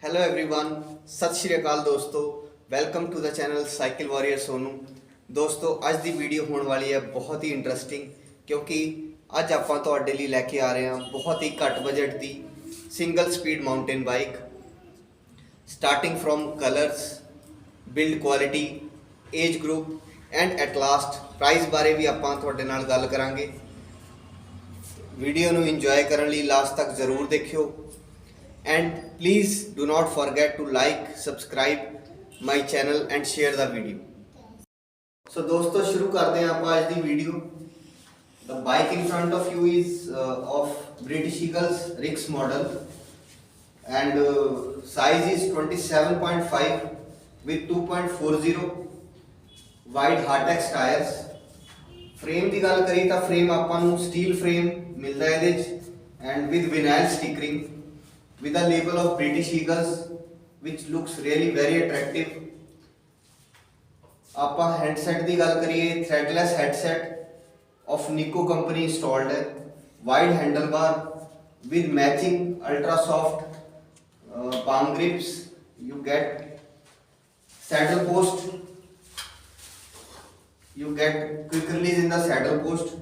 Hello everyone, सत श्री अकाल दोस्तों। Welcome to the channel cycle warrior Sonu. दोस्तों ਅੱਜ ਦੀ ਵੀਡੀਓ ਹੋਣ ਵਾਲੀ ਹੈ ਬਹੁਤ ਹੀ ਇੰਟਰਸਟਿੰਗ, ਕਿਉਂਕਿ ਅੱਜ ਆਪਾਂ ਤੁਹਾਡੇ ਲਈ ਲੈ ਕੇ ਆ ਰਹੇ ਹਾਂ ਬਹੁਤ ਹੀ ਘੱਟ budget the single speed mountain bike. Starting from colours, build quality, age group and at last price ਬਾਰੇ ਵੀ ਆਪਾਂ ਤੁਹਾਡੇ ਨਾਲ ਗੱਲ ਕਰਾਂਗੇ। ਵੀਡੀਓ ਨੂੰ ਇੰਜੋਏ ਕਰਨ ਲਈ ਲਾਸਟ ਤੱਕ ਜ਼ਰੂਰ ਦੇਖਿਓ। And please do not forget to like, subscribe my channel and share the video. So दोस्तों शुरू करते हैं आप आज दी video. The bike in front of you is of British Eagles Rix model and size is 27.5 with 2.40 wide Hartex tires। Frame की गल करिए तो फ्रेम आपां नूं स्टील फ्रेम मिलता है and with vinyl stickering with a label of British Eagles which looks really very attractive। ਆਪਾਂ headset ਦੀ ਗੱਲ ਕਰੀਏ, threadless headset of Nico company installed है, wide handlebar with matching ultra soft palm grips। you get saddle post, you get quick release in the saddle post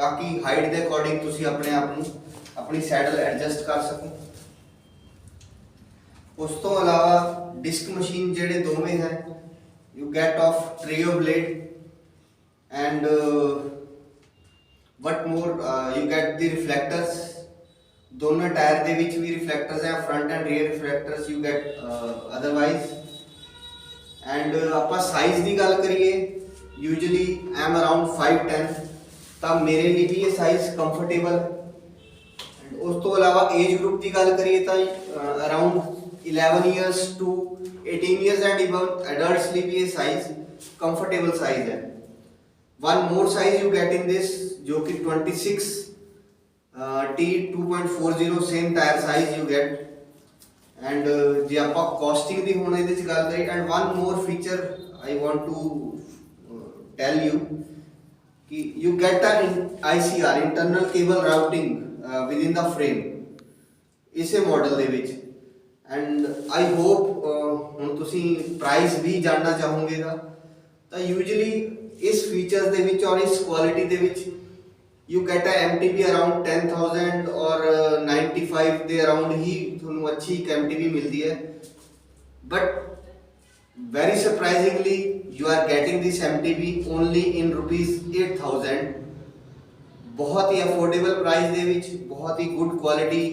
ताकि height के according तुसी अपने आप ਨੂੰ अपनी सैडल एडजस्ट कर सको। उस तो अलावा डिस्क मशीन जेडे दोवें हैं, you get of trio blade and what more you get the reflectors. दोनों टायर दे विच भी रिफ्लेक्टर्स हैं, front end rear reflectors you get otherwise. And आप साइज की गल करिए, यूजली आई एम अराउंड 5'10", तो मेरे लिए भी ये साइज कंफर्टेबल। उस तो अलावा एज ग्रुप की गल करिए तो around 11 years to 18 years and even adults लिए भी ये साइज कंफर्टेबल साइज है। One more size you get in this जो कि 26 T 2.40 same tyre size you get. And जे आप कॉस्टिंग की होने दी गल करिए, and one more feature I want to tell you कि you get a ICR internal cable routing within the frame इसे model they which. And I hope हुण तुसी प्राइस भी जानना चाहोगे तो यूजली इस फीचर दे विच और इस quality they which you get a MTB around 10,000 और 95 दे अराउंड ही तुहानू अच्छी MTB मिलती है। But very surprisingly you are getting this MTB only in ₹8,000। बहुत ही अफोर्डेबल प्राइस दे विच बहुत ही गुड क्वालिटी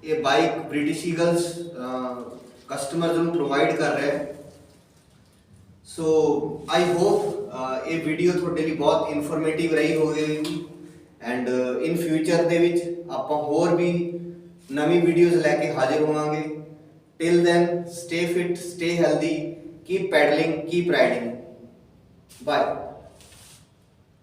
ये बाइक ब्रिटिश ईगल्स कस्टमर्स ਨੂੰ प्रोवाइड कर रहा है। सो आई होप ये वीडियो ਤੁਹਾਡੇ ਲਈ बहुत इन्फॉर्मेटिव रही होगी। एंड इन फ्यूचर ਦੇ ਵਿੱਚ ਆਪਾਂ ਹੋਰ ਵੀ ਨਵੀਂ ਵੀਡੀਓਜ਼ ਲੈ ਕੇ ਹਾਜ਼ਰ ਹੋਵਾਂਗੇ। Till then stay fit, stay healthy, keep pedalling, keep riding. Bye.